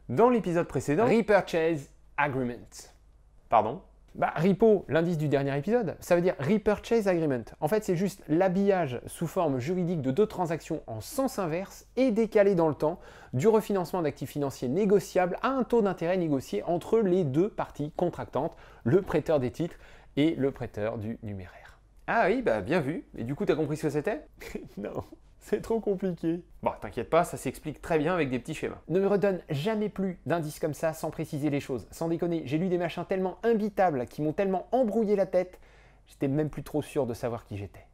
Dans l'épisode précédent, Repurchase Agreement. pardon, Repo, l'indice du dernier épisode, ça veut dire Repurchase Agreement. En fait, c'est juste l'habillage sous forme juridique de deux transactions en sens inverse et décalé dans le temps du refinancement d'actifs financiers négociables à un taux d'intérêt négocié entre les deux parties contractantes, le prêteur des titres et le prêteur du numéraire. Ah oui, bien vu. Et du coup, t'as compris ce que c'était? Non, c'est trop compliqué. Bon, t'inquiète pas, ça s'explique très bien avec des petits schémas. Ne me redonne jamais plus d'indices comme ça sans préciser les choses. Sans déconner, j'ai lu des machins tellement imbitables qui m'ont tellement embrouillé la tête, j'étais même plus trop sûr de savoir qui j'étais.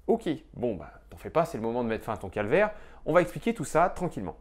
Ok, bon, t'en fais pas, c'est le moment de mettre fin à ton calvaire. On va expliquer tout ça tranquillement.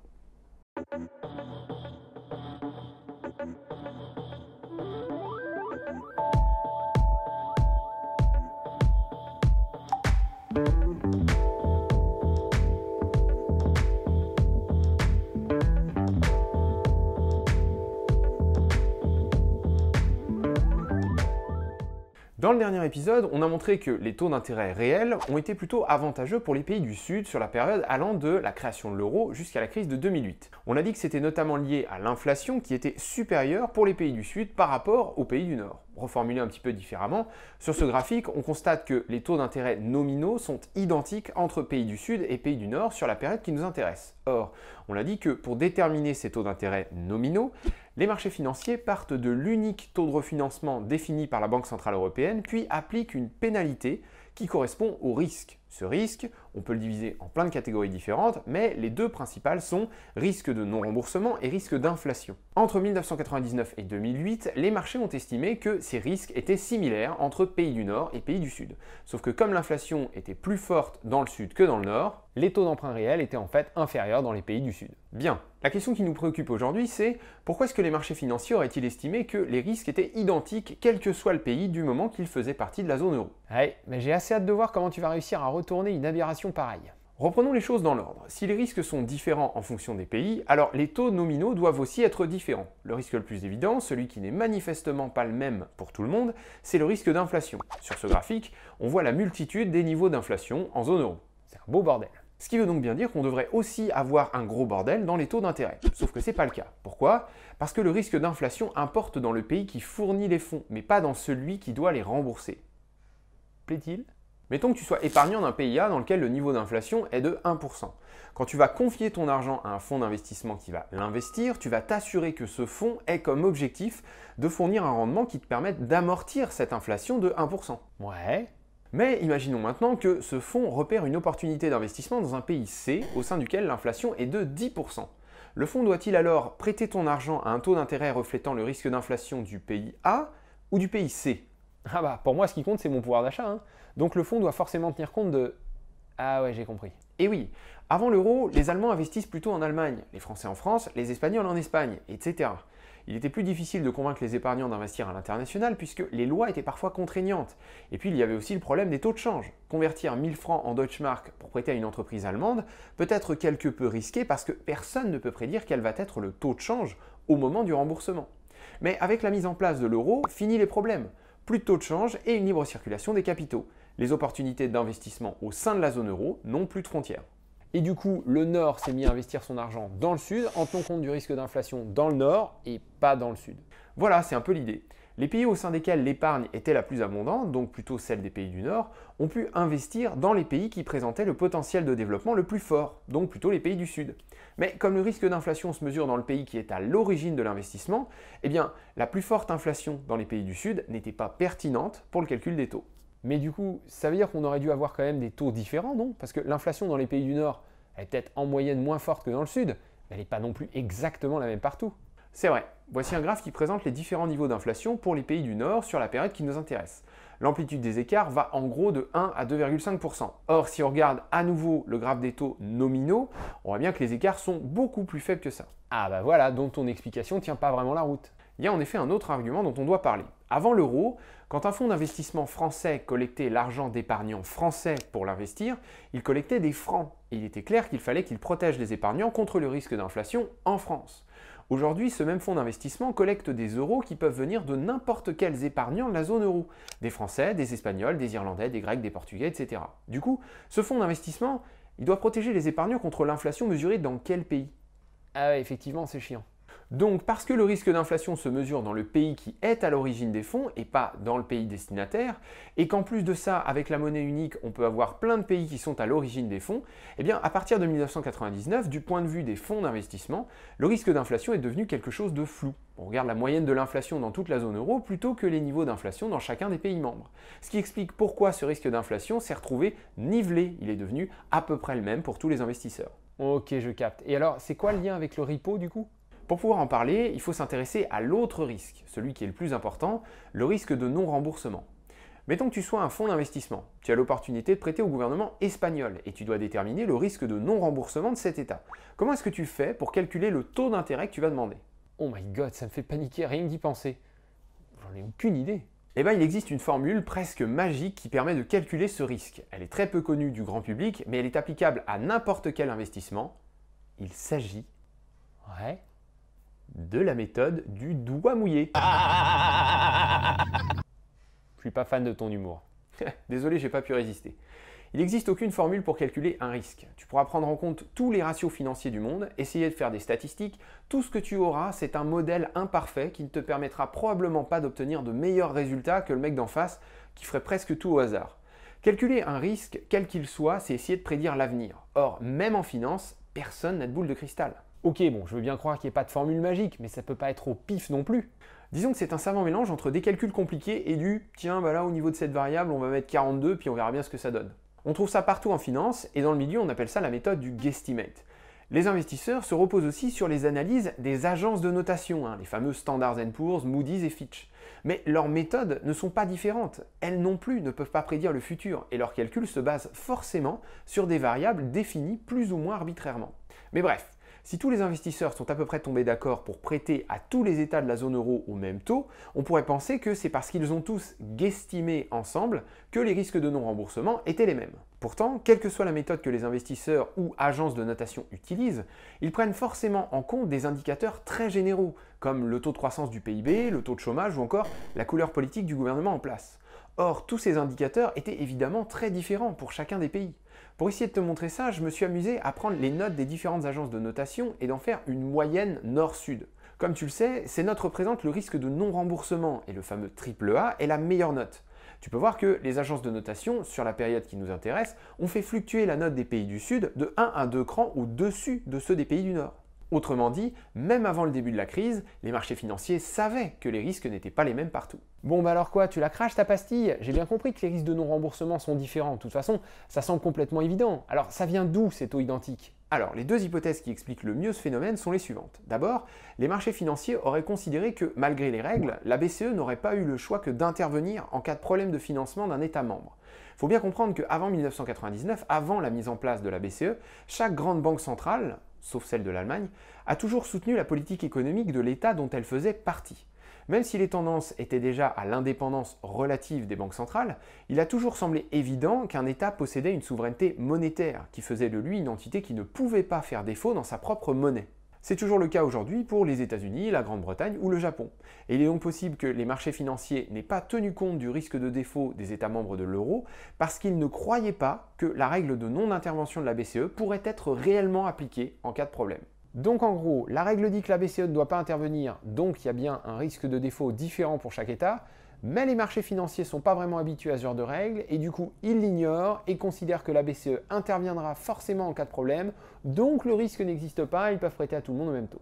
Dans le dernier épisode, on a montré que les taux d'intérêt réels ont été plutôt avantageux pour les pays du Sud sur la période allant de la création de l'euro jusqu'à la crise de 2008. On a dit que c'était notamment lié à l'inflation qui était supérieure pour les pays du Sud par rapport aux pays du Nord. Reformulé un petit peu différemment, sur ce graphique, on constate que les taux d'intérêt nominaux sont identiques entre pays du Sud et pays du Nord sur la période qui nous intéresse. Or, on a dit que pour déterminer ces taux d'intérêt nominaux, les marchés financiers partent de l'unique taux de refinancement défini par la Banque Centrale Européenne, puis appliquent une pénalité qui correspond au risque. Ce risque, on peut le diviser en plein de catégories différentes, mais les deux principales sont risque de non-remboursement et risque d'inflation. Entre 1999 et 2008, les marchés ont estimé que ces risques étaient similaires entre pays du Nord et pays du Sud. Sauf que comme l'inflation était plus forte dans le Sud que dans le Nord, Les taux d'emprunt réels étaient en fait inférieurs dans les pays du Sud. bien. La question qui nous préoccupe aujourd'hui, c'est pourquoi est-ce que les marchés financiers auraient-ils estimé que les risques étaient identiques quel que soit le pays du moment qu'ils faisaient partie de la zone euro? Ouais, mais j'ai assez hâte de voir comment tu vas réussir à retourner une aberration pareille. Reprenons les choses dans l'ordre. Si les risques sont différents en fonction des pays, alors les taux nominaux doivent aussi être différents. Le risque le plus évident, celui qui n'est manifestement pas le même pour tout le monde, c'est le risque d'inflation. Sur ce graphique, on voit la multitude des niveaux d'inflation en zone euro. C'est un beau bordel. Ce qui veut donc bien dire qu'on devrait aussi avoir un gros bordel dans les taux d'intérêt. Sauf que c'est pas le cas. Pourquoi? Parce que le risque d'inflation importe dans le pays qui fournit les fonds, mais pas dans celui qui doit les rembourser. Plaît-il? Mettons que tu sois épargnant d'un pays A dans lequel le niveau d'inflation est de 1%. Quand tu vas confier ton argent à un fonds d'investissement qui va l'investir, tu vas t'assurer que ce fonds ait comme objectif de fournir un rendement qui te permette d'amortir cette inflation de 1%. Ouais. Mais imaginons maintenant que ce fonds repère une opportunité d'investissement dans un pays C au sein duquel l'inflation est de 10%. Le fonds doit-il alors prêter ton argent à un taux d'intérêt reflétant le risque d'inflation du pays A ou du pays C? Pour moi, ce qui compte, c'est mon pouvoir d'achat, hein. Donc le fonds doit forcément tenir compte de... Ah ouais, j'ai compris. Et oui, avant l'euro, les Allemands investissent plutôt en Allemagne, les Français en France, les Espagnols en Espagne, etc. Il était plus difficile de convaincre les épargnants d'investir à l'international puisque les lois étaient parfois contraignantes. Et puis il y avait aussi le problème des taux de change. Convertir 1000 francs en Deutschmark pour prêter à une entreprise allemande peut être quelque peu risqué parce que personne ne peut prédire quel va être le taux de change au moment du remboursement. Mais avec la mise en place de l'euro, fini les problèmes. Plus de taux de change et une libre circulation des capitaux. Les opportunités d'investissement au sein de la zone euro n'ont plus de frontières. Et du coup, le Nord s'est mis à investir son argent dans le Sud en tenant compte du risque d'inflation dans le Nord et pas dans le Sud. Voilà, c'est un peu l'idée. Les pays au sein desquels l'épargne était la plus abondante, donc plutôt celle des pays du Nord, ont pu investir dans les pays qui présentaient le potentiel de développement le plus fort, donc plutôt les pays du Sud. Mais comme le risque d'inflation se mesure dans le pays qui est à l'origine de l'investissement, eh bien, la plus forte inflation dans les pays du Sud n'était pas pertinente pour le calcul des taux. Mais du coup, ça veut dire qu'on aurait dû avoir quand même des taux différents, non? Parce que l'inflation dans les pays du Nord, elle est peut-être en moyenne moins forte que dans le Sud, mais elle n'est pas non plus exactement la même partout. C'est vrai. Voici un graphe qui présente les différents niveaux d'inflation pour les pays du Nord sur la période qui nous intéresse. L'amplitude des écarts va en gros de 1 à 2,5%. Or, si on regarde à nouveau le graphe des taux nominaux, on voit bien que les écarts sont beaucoup plus faibles que ça. Ah voilà, donc ton explication tient pas vraiment la route. Il y a en effet un autre argument dont on doit parler. Avant l'euro, quand un fonds d'investissement français collectait l'argent d'épargnants français pour l'investir, il collectait des francs. Et il était clair qu'il fallait qu'il protège les épargnants contre le risque d'inflation en France. Aujourd'hui, ce même fonds d'investissement collecte des euros qui peuvent venir de n'importe quels épargnants de la zone euro. Des Français, des Espagnols, des Irlandais, des Grecs, des Portugais, etc. Du coup, ce fonds d'investissement, il doit protéger les épargnants contre l'inflation mesurée dans quel pays? Ah ouais, effectivement, c'est chiant. Donc, parce que le risque d'inflation se mesure dans le pays qui est à l'origine des fonds et pas dans le pays destinataire, et qu'en plus de ça, avec la monnaie unique, on peut avoir plein de pays qui sont à l'origine des fonds, eh bien, à partir de 1999, du point de vue des fonds d'investissement, le risque d'inflation est devenu quelque chose de flou. On regarde la moyenne de l'inflation dans toute la zone euro plutôt que les niveaux d'inflation dans chacun des pays membres. Ce qui explique pourquoi ce risque d'inflation s'est retrouvé nivelé. Il est devenu à peu près le même pour tous les investisseurs. Ok, je capte. Et alors, c'est quoi le lien avec le repo du coup? Pour pouvoir en parler, il faut s'intéresser à l'autre risque, celui qui est le plus important, le risque de non-remboursement. Mettons que tu sois un fonds d'investissement. Tu as l'opportunité de prêter au gouvernement espagnol et tu dois déterminer le risque de non-remboursement de cet État. Comment est-ce que tu fais pour calculer le taux d'intérêt que tu vas demander? Oh my god, ça me fait paniquer rien que d'y penser. J'en ai aucune idée. Eh bien, il existe une formule presque magique qui permet de calculer ce risque. Elle est très peu connue du grand public, mais elle est applicable à n'importe quel investissement. Il s'agit de la méthode du doigt mouillé. Je suis pas fan de ton humour. Désolé, j'ai pas pu résister. Il n'existe aucune formule pour calculer un risque. Tu pourras prendre en compte tous les ratios financiers du monde, essayer de faire des statistiques. Tout ce que tu auras, c'est un modèle imparfait qui ne te permettra probablement pas d'obtenir de meilleurs résultats que le mec d'en face qui ferait presque tout au hasard. Calculer un risque, quel qu'il soit, c'est essayer de prédire l'avenir. Or, même en finance, personne n'a de boule de cristal. Ok, bon, je veux bien croire qu'il n'y ait pas de formule magique, mais ça peut pas être au pif non plus. Disons que c'est un savant mélange entre des calculs compliqués et du « tiens, bah là, au niveau de cette variable, on va mettre 42, puis on verra bien ce que ça donne ». On trouve ça partout en finance, et dans le milieu, on appelle ça la méthode du guesstimate. Les investisseurs se reposent aussi sur les analyses des agences de notation, les fameux Standard & Poor's, Moody's et Fitch. Mais leurs méthodes ne sont pas différentes. Elles non plus ne peuvent pas prédire le futur, et leurs calculs se basent forcément sur des variables définies plus ou moins arbitrairement. Mais bref, si tous les investisseurs sont à peu près tombés d'accord pour prêter à tous les États de la zone euro au même taux, on pourrait penser que c'est parce qu'ils ont tous guesstimé ensemble que les risques de non-remboursement étaient les mêmes. Pourtant, quelle que soit la méthode que les investisseurs ou agences de notation utilisent, ils prennent forcément en compte des indicateurs très généraux, comme le taux de croissance du PIB, le taux de chômage ou encore la couleur politique du gouvernement en place. Or, tous ces indicateurs étaient évidemment très différents pour chacun des pays. Pour essayer de te montrer ça, je me suis amusé à prendre les notes des différentes agences de notation et d'en faire une moyenne nord-sud. Comme tu le sais, ces notes représentent le risque de non-remboursement et le fameux AAA est la meilleure note. Tu peux voir que les agences de notation, sur la période qui nous intéresse, ont fait fluctuer la note des pays du Sud de 1 à 2 crans au-dessus de ceux des pays du Nord. Autrement dit, même avant le début de la crise, les marchés financiers savaient que les risques n'étaient pas les mêmes partout. Bon bah alors quoi, tu la craches ta pastille? J'ai bien compris que les risques de non-remboursement sont différents, de toute façon, ça semble complètement évident. Alors ça vient d'où ces taux identiques? Alors, les deux hypothèses qui expliquent le mieux ce phénomène sont les suivantes. D'abord, les marchés financiers auraient considéré que, malgré les règles, la BCE n'aurait pas eu le choix que d'intervenir en cas de problème de financement d'un État membre. Il faut bien comprendre qu'avant 1999, avant la mise en place de la BCE, chaque grande banque centrale, sauf celle de l'Allemagne, a toujours soutenu la politique économique de l'État dont elle faisait partie. Même si les tendances étaient déjà à l'indépendance relative des banques centrales, il a toujours semblé évident qu'un État possédait une souveraineté monétaire, qui faisait de lui une entité qui ne pouvait pas faire défaut dans sa propre monnaie. C'est toujours le cas aujourd'hui pour les États-Unis, la Grande-Bretagne ou le Japon. Et il est donc possible que les marchés financiers n'aient pas tenu compte du risque de défaut des États membres de l'euro parce qu'ils ne croyaient pas que la règle de non-intervention de la BCE pourrait être réellement appliquée en cas de problème. Donc en gros, la règle dit que la BCE ne doit pas intervenir, donc il y a bien un risque de défaut différent pour chaque État, mais les marchés financiers ne sont pas vraiment habitués à ce genre de règles, et du coup ils l'ignorent et considèrent que la BCE interviendra forcément en cas de problème, donc le risque n'existe pas, ils peuvent prêter à tout le monde au même taux.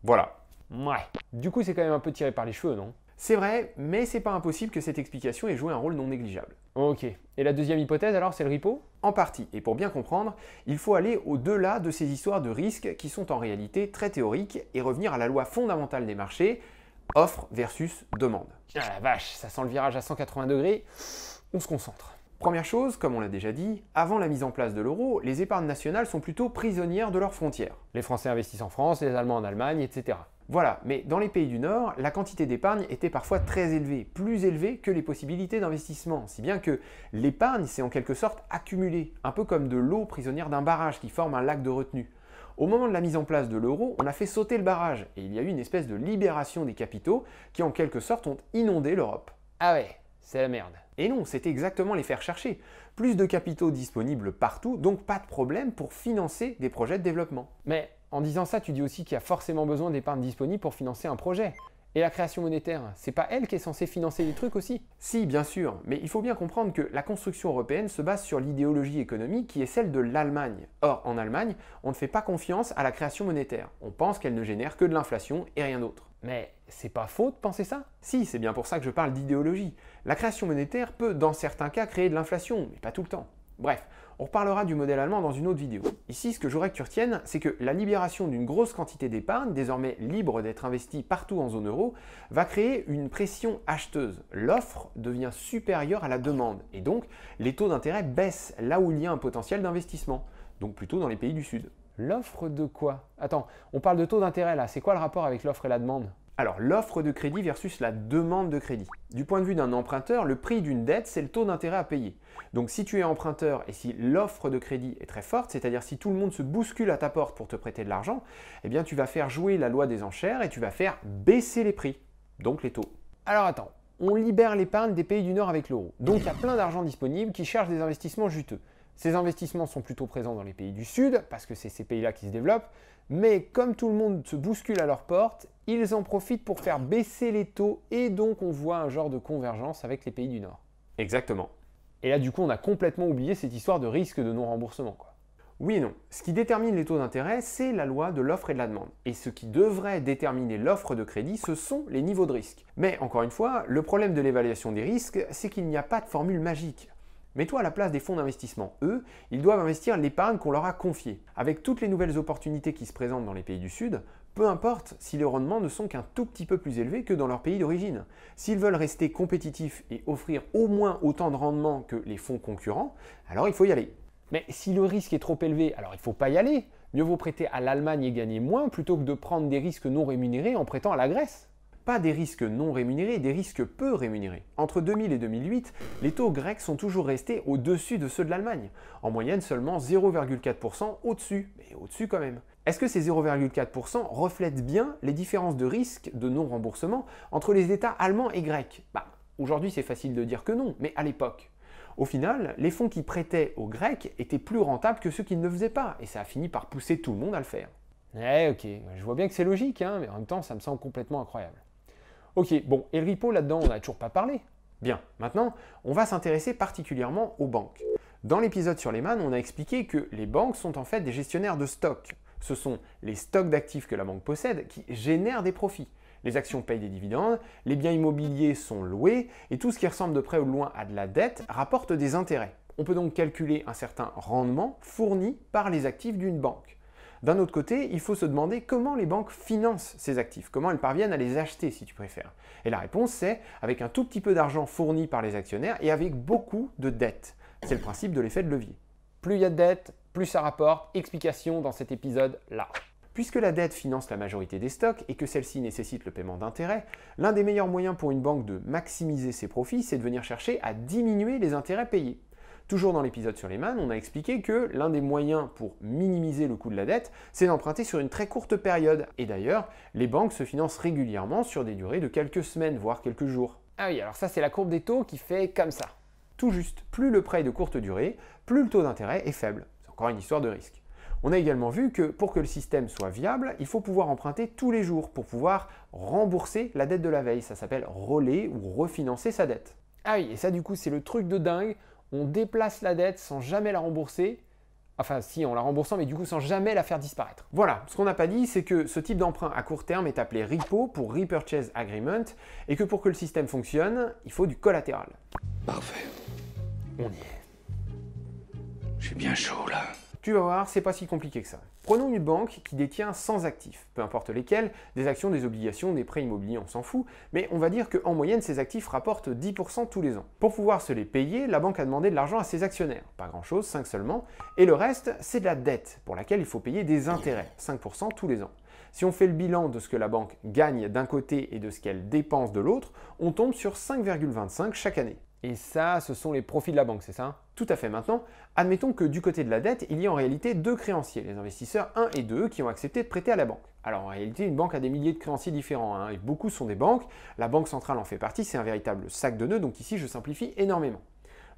Voilà. Ouais. Du coup c'est quand même un peu tiré par les cheveux, non? C'est vrai, mais c'est pas impossible que cette explication ait joué un rôle non négligeable. Ok. Et la deuxième hypothèse alors, c'est le repo? En partie, et pour bien comprendre, il faut aller au-delà de ces histoires de risques qui sont en réalité très théoriques et revenir à la loi fondamentale des marchés, offre versus demande. Ah la vache, ça sent le virage à 180 degrés, on se concentre. Première chose, comme on l'a déjà dit, avant la mise en place de l'euro, les épargnes nationales sont plutôt prisonnières de leurs frontières. Les Français investissent en France, les Allemands en Allemagne, etc. Voilà, mais dans les pays du Nord, la quantité d'épargne était parfois très élevée, plus élevée que les possibilités d'investissement, si bien que l'épargne s'est en quelque sorte accumulée, un peu comme de l'eau prisonnière d'un barrage qui forme un lac de retenue. Au moment de la mise en place de l'euro, on a fait sauter le barrage, et il y a eu une espèce de libération des capitaux qui en quelque sorte ont inondé l'Europe. Ah ouais, c'est la merde. Et non, c'était exactement les faire chercher. Plus de capitaux disponibles partout, donc pas de problème pour financer des projets de développement. Mais en disant ça, tu dis aussi qu'il y a forcément besoin d'épargne disponible pour financer un projet. Et la création monétaire, c'est pas elle qui est censée financer les trucs aussi? Si, bien sûr, mais il faut bien comprendre que la construction européenne se base sur l'idéologie économique qui est celle de l'Allemagne. Or, en Allemagne, on ne fait pas confiance à la création monétaire. On pense qu'elle ne génère que de l'inflation et rien d'autre. Mais c'est pas faux de penser ça? Si, c'est bien pour ça que je parle d'idéologie. La création monétaire peut, dans certains cas, créer de l'inflation, mais pas tout le temps. Bref, on reparlera du modèle allemand dans une autre vidéo. Ici, ce que je voudrais que tu retiennes, c'est que la libération d'une grosse quantité d'épargne, désormais libre d'être investie partout en zone euro, va créer une pression acheteuse. L'offre devient supérieure à la demande, et donc les taux d'intérêt baissent là où il y a un potentiel d'investissement, donc plutôt dans les pays du Sud. L'offre de quoi? Attends, on parle de taux d'intérêt là, c'est quoi le rapport avec l'offre et la demande? Alors, l'offre de crédit versus la demande de crédit. Du point de vue d'un emprunteur, le prix d'une dette, c'est le taux d'intérêt à payer. Donc, si tu es emprunteur et si l'offre de crédit est très forte, c'est-à-dire si tout le monde se bouscule à ta porte pour te prêter de l'argent, eh bien, tu vas faire jouer la loi des enchères et tu vas faire baisser les prix, donc les taux. Alors attends, on libère l'épargne des pays du Nord avec l'euro. Donc, il y a plein d'argent disponible qui cherche des investissements juteux. Ces investissements sont plutôt présents dans les pays du Sud, parce que c'est ces pays-là qui se développent, mais comme tout le monde se bouscule à leur porte, ils en profitent pour faire baisser les taux et donc on voit un genre de convergence avec les pays du Nord. Exactement. Et là du coup on a complètement oublié cette histoire de risque de non-remboursement, quoi. Oui et non. Ce qui détermine les taux d'intérêt, c'est la loi de l'offre et de la demande. Et ce qui devrait déterminer l'offre de crédit, ce sont les niveaux de risque. Mais encore une fois, le problème de l'évaluation des risques, c'est qu'il n'y a pas de formule magique. Mets-toi à la place des fonds d'investissement. Eux, ils doivent investir l'épargne qu'on leur a confiée. Avec toutes les nouvelles opportunités qui se présentent dans les pays du Sud, peu importe si les rendements ne sont qu'un tout petit peu plus élevés que dans leur pays d'origine. S'ils veulent rester compétitifs et offrir au moins autant de rendement que les fonds concurrents, alors il faut y aller. Mais si le risque est trop élevé, alors il ne faut pas y aller. Mieux vaut prêter à l'Allemagne et gagner moins plutôt que de prendre des risques non rémunérés en prêtant à la Grèce. Pas des risques non rémunérés, des risques peu rémunérés. Entre 2000 et 2008, les taux grecs sont toujours restés au-dessus de ceux de l'Allemagne. En moyenne, seulement 0,4% au-dessus, mais au-dessus quand même. Est-ce que ces 0,4% reflètent bien les différences de risque de non-remboursement entre les États allemands et grecs? Aujourd'hui, c'est facile de dire que non, mais à l'époque. Au final, les fonds qui prêtaient aux Grecs étaient plus rentables que ceux qui ne le faisaient pas, et ça a fini par pousser tout le monde à le faire. Ok, je vois bien que c'est logique, mais en même temps, ça me semble complètement incroyable. Ok, bon, et le repo là-dedans, on n'a toujours pas parlé. Bien, maintenant, on va s'intéresser particulièrement aux banques. Dans l'épisode sur les man, on a expliqué que les banques sont en fait des gestionnaires de stocks. Ce sont les stocks d'actifs que la banque possède qui génèrent des profits. Les actions payent des dividendes, les biens immobiliers sont loués, et tout ce qui ressemble de près ou de loin à de la dette rapporte des intérêts. On peut donc calculer un certain rendement fourni par les actifs d'une banque. D'un autre côté, il faut se demander comment les banques financent ces actifs, comment elles parviennent à les acheter si tu préfères. Et la réponse c'est avec un tout petit peu d'argent fourni par les actionnaires et avec beaucoup de dettes. C'est le principe de l'effet de levier. Plus il y a de dettes, plus ça rapporte. Explication dans cet épisode-là. Puisque la dette finance la majorité des stocks et que celle-ci nécessite le paiement d'intérêts, l'un des meilleurs moyens pour une banque de maximiser ses profits, c'est de venir chercher à diminuer les intérêts payés. Toujours dans l'épisode sur les man, on a expliqué que l'un des moyens pour minimiser le coût de la dette, c'est d'emprunter sur une très courte période. Et d'ailleurs, les banques se financent régulièrement sur des durées de quelques semaines, voire quelques jours. Ah oui, alors ça c'est la courbe des taux qui fait comme ça. Tout juste, plus le prêt est de courte durée, plus le taux d'intérêt est faible. C'est encore une histoire de risque. On a également vu que pour que le système soit viable, il faut pouvoir emprunter tous les jours pour pouvoir rembourser la dette de la veille. Ça s'appelle relayer ou refinancer sa dette. Ah oui, et ça du coup c'est le truc de dingue. On déplace la dette sans jamais la rembourser. Enfin si, en la remboursant, mais du coup sans jamais la faire disparaître. Voilà, ce qu'on n'a pas dit, c'est que ce type d'emprunt à court terme est appelé repo pour repurchase agreement et que pour que le système fonctionne, il faut du collatéral. Parfait. On y est. J'ai bien chaud là. Tu vas voir, c'est pas si compliqué que ça. Prenons une banque qui détient 100 actifs, peu importe lesquels, des actions, des obligations, des prêts immobiliers, on s'en fout, mais on va dire qu'en moyenne, ces actifs rapportent 10% tous les ans. Pour pouvoir se les payer, la banque a demandé de l'argent à ses actionnaires, pas grand-chose, 5 seulement, et le reste, c'est de la dette, pour laquelle il faut payer des intérêts, 5% tous les ans. Si on fait le bilan de ce que la banque gagne d'un côté et de ce qu'elle dépense de l'autre, on tombe sur 5,25 chaque année. Et ça, ce sont les profits de la banque, c'est ça? Tout à fait. Maintenant, admettons que du côté de la dette, il y a en réalité deux créanciers, les investisseurs 1 et 2, qui ont accepté de prêter à la banque. Alors en réalité, une banque a des milliers de créanciers différents, et beaucoup sont des banques. La Banque centrale en fait partie, c'est un véritable sac de nœuds, donc ici je simplifie énormément.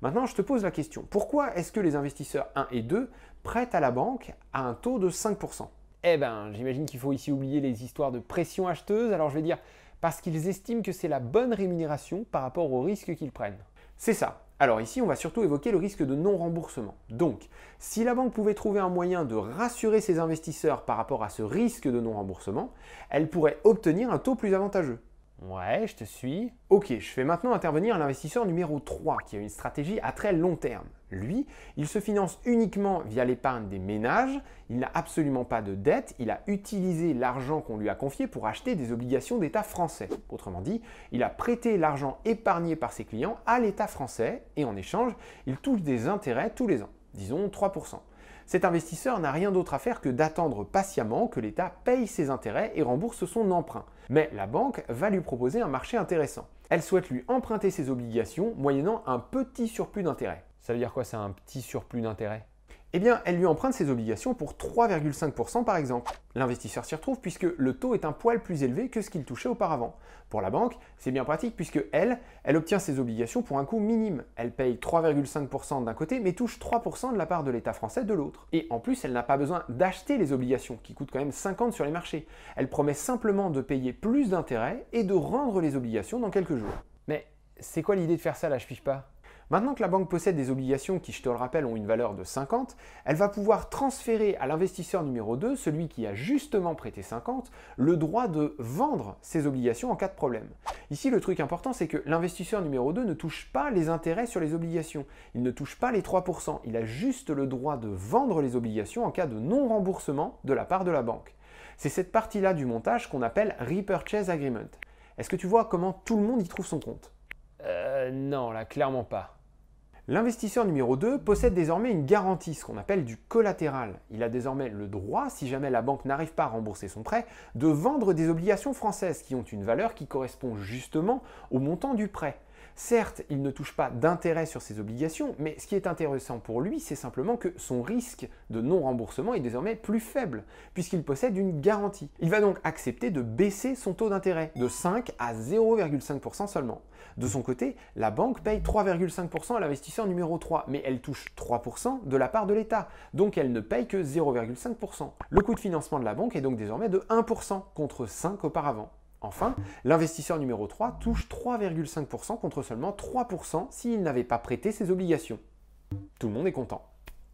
Maintenant, je te pose la question, pourquoi est-ce que les investisseurs 1 et 2 prêtent à la banque à un taux de 5%? Eh ben, j'imagine qu'il faut ici oublier les histoires de pression acheteuse, alors je vais dire parce qu'ils estiment que c'est la bonne rémunération par rapport au risque qu'ils prennent. C'est ça. Alors ici, on va surtout évoquer le risque de non-remboursement. Donc, si la banque pouvait trouver un moyen de rassurer ses investisseurs par rapport à ce risque de non-remboursement, elle pourrait obtenir un taux plus avantageux. Ouais, je te suis. Ok, je fais maintenant intervenir l'investisseur numéro 3 qui a une stratégie à très long terme. Lui, il se finance uniquement via l'épargne des ménages, il n'a absolument pas de dette, il a utilisé l'argent qu'on lui a confié pour acheter des obligations d'État français. Autrement dit, il a prêté l'argent épargné par ses clients à l'État français et en échange, il touche des intérêts tous les ans, disons 3%. Cet investisseur n'a rien d'autre à faire que d'attendre patiemment que l'État paye ses intérêts et rembourse son emprunt. Mais la banque va lui proposer un marché intéressant. Elle souhaite lui emprunter ses obligations moyennant un petit surplus d'intérêt. Ça veut dire quoi, c'est un petit surplus d'intérêt? Eh bien, elle lui emprunte ses obligations pour 3,5% par exemple. L'investisseur s'y retrouve puisque le taux est un poil plus élevé que ce qu'il touchait auparavant. Pour la banque, c'est bien pratique puisque elle obtient ses obligations pour un coût minime. Elle paye 3,5% d'un côté mais touche 3% de la part de l'État français de l'autre. Et en plus, elle n'a pas besoin d'acheter les obligations qui coûtent quand même 50 sur les marchés. Elle promet simplement de payer plus d'intérêts et de rendre les obligations dans quelques jours. Mais c'est quoi l'idée de faire ça là, je pige pas? Maintenant que la banque possède des obligations qui, je te le rappelle, ont une valeur de 50, elle va pouvoir transférer à l'investisseur numéro 2, celui qui a justement prêté 50, le droit de vendre ses obligations en cas de problème. Ici, le truc important, c'est que l'investisseur numéro 2 ne touche pas les intérêts sur les obligations. Il ne touche pas les 3%. Il a juste le droit de vendre les obligations en cas de non-remboursement de la part de la banque. C'est cette partie-là du montage qu'on appelle Repurchase Agreement. Est-ce que tu vois comment tout le monde y trouve son compte ? Non, là, clairement pas. L'investisseur numéro 2 possède désormais une garantie, ce qu'on appelle du collatéral. Il a désormais le droit, si jamais la banque n'arrive pas à rembourser son prêt, de vendre des obligations françaises qui ont une valeur qui correspond justement au montant du prêt. Certes, il ne touche pas d'intérêt sur ses obligations, mais ce qui est intéressant pour lui, c'est simplement que son risque de non-remboursement est désormais plus faible, puisqu'il possède une garantie. Il va donc accepter de baisser son taux d'intérêt, de 5 à 0,5% seulement. De son côté, la banque paye 3,5% à l'investisseur numéro 3, mais elle touche 3% de la part de l'État, donc elle ne paye que 0,5%. Le coût de financement de la banque est donc désormais de 1% contre 5 auparavant. Enfin, l'investisseur numéro 3 touche 3,5% contre seulement 3% s'il n'avait pas prêté ses obligations. Tout le monde est content.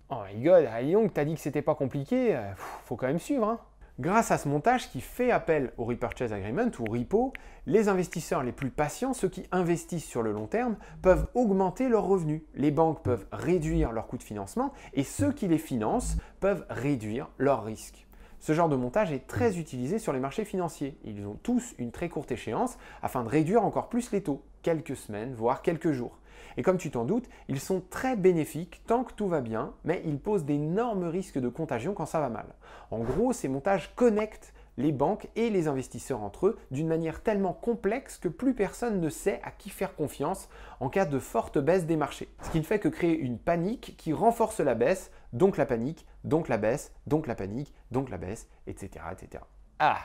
Oh my god, allez donc, t'as dit que c'était pas compliqué, faut quand même suivre, hein. Grâce à ce montage qui fait appel au Repurchase Agreement ou RIPO, les investisseurs les plus patients, ceux qui investissent sur le long terme, peuvent augmenter leurs revenus. Les banques peuvent réduire leurs coûts de financement et ceux qui les financent peuvent réduire leurs risques. Ce genre de montage est très utilisé sur les marchés financiers. Ils ont tous une très courte échéance afin de réduire encore plus les taux, quelques semaines, voire quelques jours. Et comme tu t'en doutes, ils sont très bénéfiques tant que tout va bien, mais ils posent d'énormes risques de contagion quand ça va mal. En gros, ces montages connectent les banques et les investisseurs entre eux d'une manière tellement complexe que plus personne ne sait à qui faire confiance en cas de forte baisse des marchés. Ce qui ne fait que créer une panique qui renforce la baisse, donc la panique, donc la baisse, donc la panique, donc la baisse, etc. etc. Ah,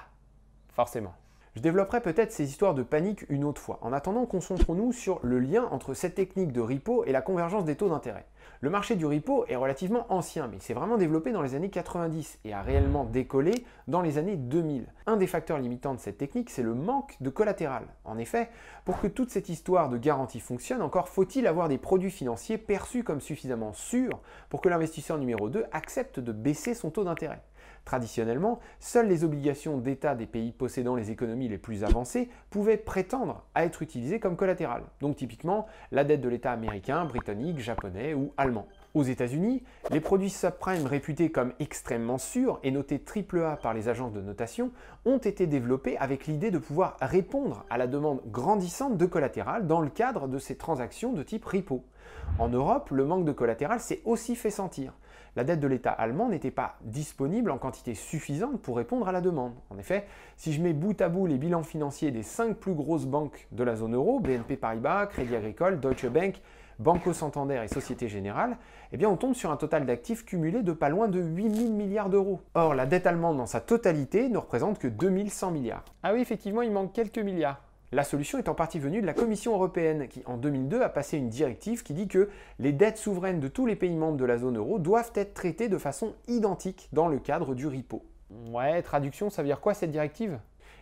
forcément. Je développerai peut-être ces histoires de panique une autre fois. En attendant, concentrons-nous sur le lien entre cette technique de repo et la convergence des taux d'intérêt. Le marché du repo est relativement ancien, mais il s'est vraiment développé dans les années 90 et a réellement décollé dans les années 2000. Un des facteurs limitants de cette technique, c'est le manque de collatéral. En effet, pour que toute cette histoire de garantie fonctionne, encore faut-il avoir des produits financiers perçus comme suffisamment sûrs pour que l'investisseur numéro 2 accepte de baisser son taux d'intérêt. Traditionnellement, seules les obligations d'État des pays possédant les économies les plus avancées pouvaient prétendre à être utilisées comme collatéral. Donc typiquement, la dette de l'État américain, britannique, japonais ou allemand. Aux États-Unis, les produits subprime réputés comme extrêmement sûrs et notés AAA par les agences de notation ont été développés avec l'idée de pouvoir répondre à la demande grandissante de collatéral dans le cadre de ces transactions de type repo. En Europe, le manque de collatéral s'est aussi fait sentir. La dette de l'État allemand n'était pas disponible en quantité suffisante pour répondre à la demande. En effet, si je mets bout à bout les bilans financiers des 5 plus grosses banques de la zone euro, BNP Paribas, Crédit Agricole, Deutsche Bank, Banco Santander et Société Générale, eh bien on tombe sur un total d'actifs cumulés de pas loin de 8 000 milliards d'euros. Or, la dette allemande dans sa totalité ne représente que 2100 milliards. Ah oui, effectivement, il manque quelques milliards. La solution est en partie venue de la Commission européenne qui, en 2002, a passé une directive qui dit que les dettes souveraines de tous les pays membres de la zone euro doivent être traitées de façon identique dans le cadre du repo. Ouais, traduction, ça veut dire quoi cette directive?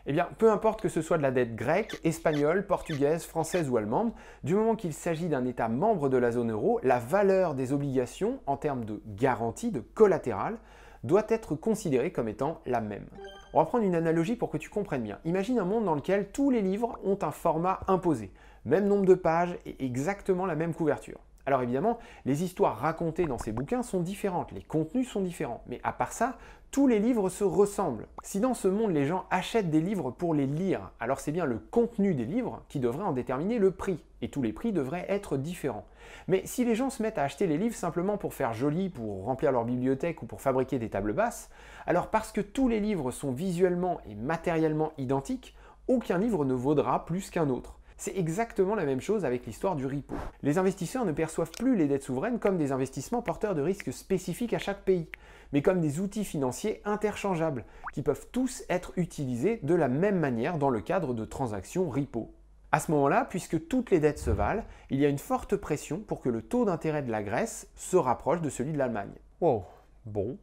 Eh bien, peu importe que ce soit de la dette grecque, espagnole, portugaise, française ou allemande, du moment qu'il s'agit d'un État membre de la zone euro, la valeur des obligations en termes de garantie, de collatéral, doit être considérée comme étant la même. On va prendre une analogie pour que tu comprennes bien. Imagine un monde dans lequel tous les livres ont un format imposé, même nombre de pages et exactement la même couverture. Alors évidemment, les histoires racontées dans ces bouquins sont différentes, les contenus sont différents, mais à part ça, tous les livres se ressemblent. Si dans ce monde les gens achètent des livres pour les lire, alors c'est bien le contenu des livres qui devrait en déterminer le prix, et tous les prix devraient être différents. Mais si les gens se mettent à acheter les livres simplement pour faire joli, pour remplir leur bibliothèque ou pour fabriquer des tables basses, alors parce que tous les livres sont visuellement et matériellement identiques, aucun livre ne vaudra plus qu'un autre. C'est exactement la même chose avec l'histoire du repo. Les investisseurs ne perçoivent plus les dettes souveraines comme des investissements porteurs de risques spécifiques à chaque pays, mais comme des outils financiers interchangeables, qui peuvent tous être utilisés de la même manière dans le cadre de transactions repo. À ce moment-là, puisque toutes les dettes se valent, il y a une forte pression pour que le taux d'intérêt de la Grèce se rapproche de celui de l'Allemagne. Wow, bon.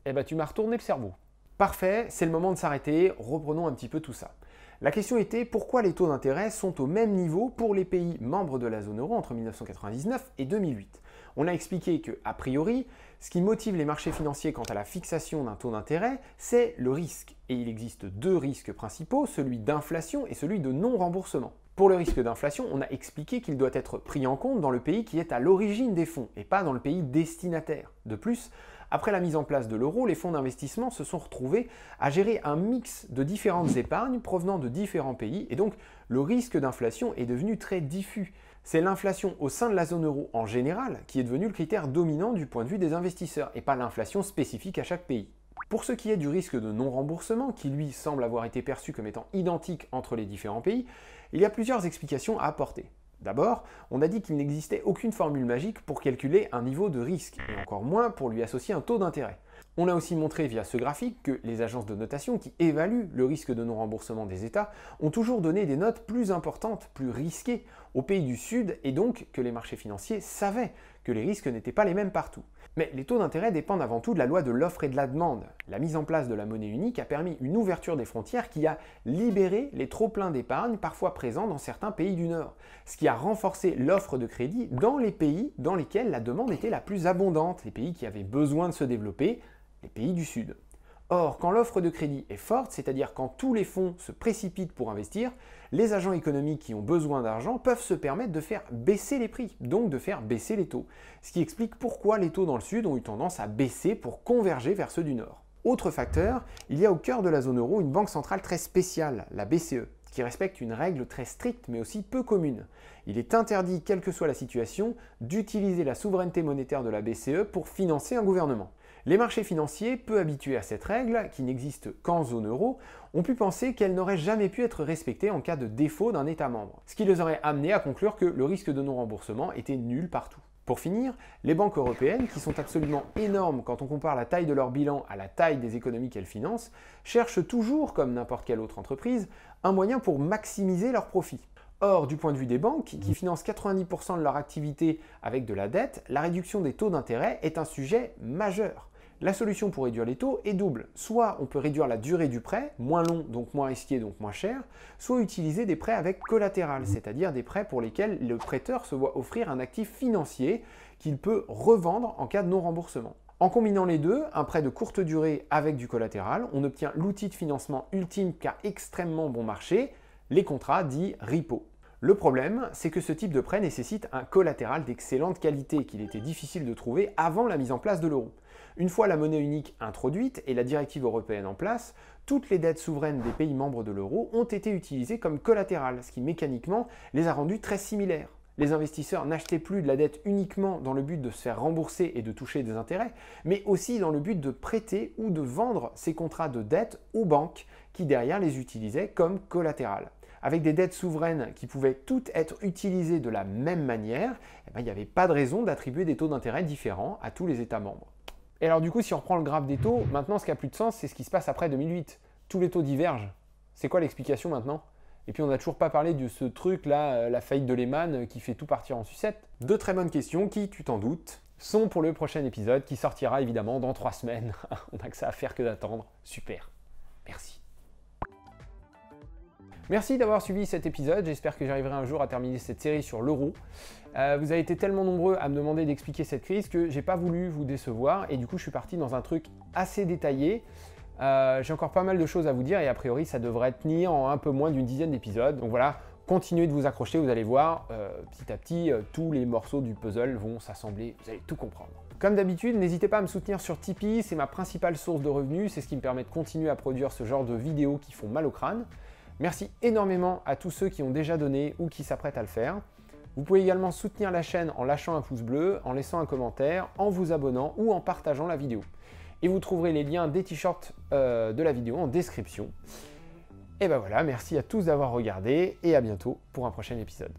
Eh ben tu m'as retourné le cerveau. Parfait, c'est le moment de s'arrêter, reprenons un petit peu tout ça. La question était pourquoi les taux d'intérêt sont au même niveau pour les pays membres de la zone euro entre 1999 et 2008. On a expliqué que, a priori, ce qui motive les marchés financiers quant à la fixation d'un taux d'intérêt, c'est le risque. Et il existe deux risques principaux, celui d'inflation et celui de non-remboursement. Pour le risque d'inflation, on a expliqué qu'il doit être pris en compte dans le pays qui est à l'origine des fonds et pas dans le pays destinataire. De plus, après la mise en place de l'euro, les fonds d'investissement se sont retrouvés à gérer un mix de différentes épargnes provenant de différents pays et donc le risque d'inflation est devenu très diffus. C'est l'inflation au sein de la zone euro en général qui est devenu le critère dominant du point de vue des investisseurs et pas l'inflation spécifique à chaque pays. Pour ce qui est du risque de non-remboursement, qui lui semble avoir été perçu comme étant identique entre les différents pays, il y a plusieurs explications à apporter. D'abord, on a dit qu'il n'existait aucune formule magique pour calculer un niveau de risque, et encore moins pour lui associer un taux d'intérêt. On a aussi montré via ce graphique que les agences de notation qui évaluent le risque de non-remboursement des États ont toujours donné des notes plus importantes, plus risquées aux pays du Sud, et donc que les marchés financiers savaient que les risques n'étaient pas les mêmes partout. Mais les taux d'intérêt dépendent avant tout de la loi de l'offre et de la demande. La mise en place de la monnaie unique a permis une ouverture des frontières qui a libéré les trop-pleins d'épargne parfois présents dans certains pays du Nord, ce qui a renforcé l'offre de crédit dans les pays dans lesquels la demande était la plus abondante, les pays qui avaient besoin de se développer, les pays du Sud. Or, quand l'offre de crédit est forte, c'est-à-dire quand tous les fonds se précipitent pour investir, les agents économiques qui ont besoin d'argent peuvent se permettre de faire baisser les prix, donc de faire baisser les taux. Ce qui explique pourquoi les taux dans le Sud ont eu tendance à baisser pour converger vers ceux du Nord. Autre facteur, il y a au cœur de la zone euro une banque centrale très spéciale, la BCE, qui respecte une règle très stricte mais aussi peu commune. Il est interdit, quelle que soit la situation, d'utiliser la souveraineté monétaire de la BCE pour financer un gouvernement. Les marchés financiers, peu habitués à cette règle, qui n'existe qu'en zone euro, ont pu penser qu'elle n'aurait jamais pu être respectée en cas de défaut d'un État membre, ce qui les aurait amenés à conclure que le risque de non-remboursement était nul partout. Pour finir, les banques européennes, qui sont absolument énormes quand on compare la taille de leur bilan à la taille des économies qu'elles financent, cherchent toujours, comme n'importe quelle autre entreprise, un moyen pour maximiser leurs profits. Or, du point de vue des banques, qui financent 90% de leur activité avec de la dette, la réduction des taux d'intérêt est un sujet majeur. La solution pour réduire les taux est double. Soit on peut réduire la durée du prêt, moins long, donc moins risqué, donc moins cher, soit utiliser des prêts avec collatéral, c'est-à-dire des prêts pour lesquels le prêteur se voit offrir un actif financier qu'il peut revendre en cas de non-remboursement. En combinant les deux, un prêt de courte durée avec du collatéral, on obtient l'outil de financement ultime qui a extrêmement bon marché, les contrats dits repo. Le problème, c'est que ce type de prêt nécessite un collatéral d'excellente qualité qu'il était difficile de trouver avant la mise en place de l'euro. Une fois la monnaie unique introduite et la directive européenne en place, toutes les dettes souveraines des pays membres de l'euro ont été utilisées comme collatéral, ce qui mécaniquement les a rendues très similaires. Les investisseurs n'achetaient plus de la dette uniquement dans le but de se faire rembourser et de toucher des intérêts, mais aussi dans le but de prêter ou de vendre ces contrats de dette aux banques qui derrière les utilisaient comme collatéral. Avec des dettes souveraines qui pouvaient toutes être utilisées de la même manière, il n'y avait pas de raison d'attribuer des taux d'intérêt différents à tous les États membres. Et alors du coup, si on reprend le graphe des taux, maintenant ce qui n'a plus de sens, c'est ce qui se passe après 2008. Tous les taux divergent. C'est quoi l'explication maintenant? Et puis on n'a toujours pas parlé de ce truc là, la faillite de Lehman qui fait tout partir en sucette. Deux très bonnes questions qui, tu t'en doutes, sont pour le prochain épisode qui sortira évidemment dans 3 semaines. On n'a que ça à faire que d'attendre. Super. Merci. Merci d'avoir suivi cet épisode, j'espère que j'arriverai un jour à terminer cette série sur l'euro. Vous avez été tellement nombreux à me demander d'expliquer cette crise que j'ai pas voulu vous décevoir et du coup je suis parti dans un truc assez détaillé. J'ai encore pas mal de choses à vous dire et a priori ça devrait tenir en un peu moins d'une dizaine d'épisodes. Donc voilà, continuez de vous accrocher, vous allez voir, petit à petit, tous les morceaux du puzzle vont s'assembler, vous allez tout comprendre. Comme d'habitude, n'hésitez pas à me soutenir sur Tipeee, c'est ma principale source de revenus, c'est ce qui me permet de continuer à produire ce genre de vidéos qui font mal au crâne. Merci énormément à tous ceux qui ont déjà donné ou qui s'apprêtent à le faire. Vous pouvez également soutenir la chaîne en lâchant un pouce bleu, en laissant un commentaire, en vous abonnant ou en partageant la vidéo. Et vous trouverez les liens des t-shirts de la vidéo en description. Et ben voilà, merci à tous d'avoir regardé et à bientôt pour un prochain épisode.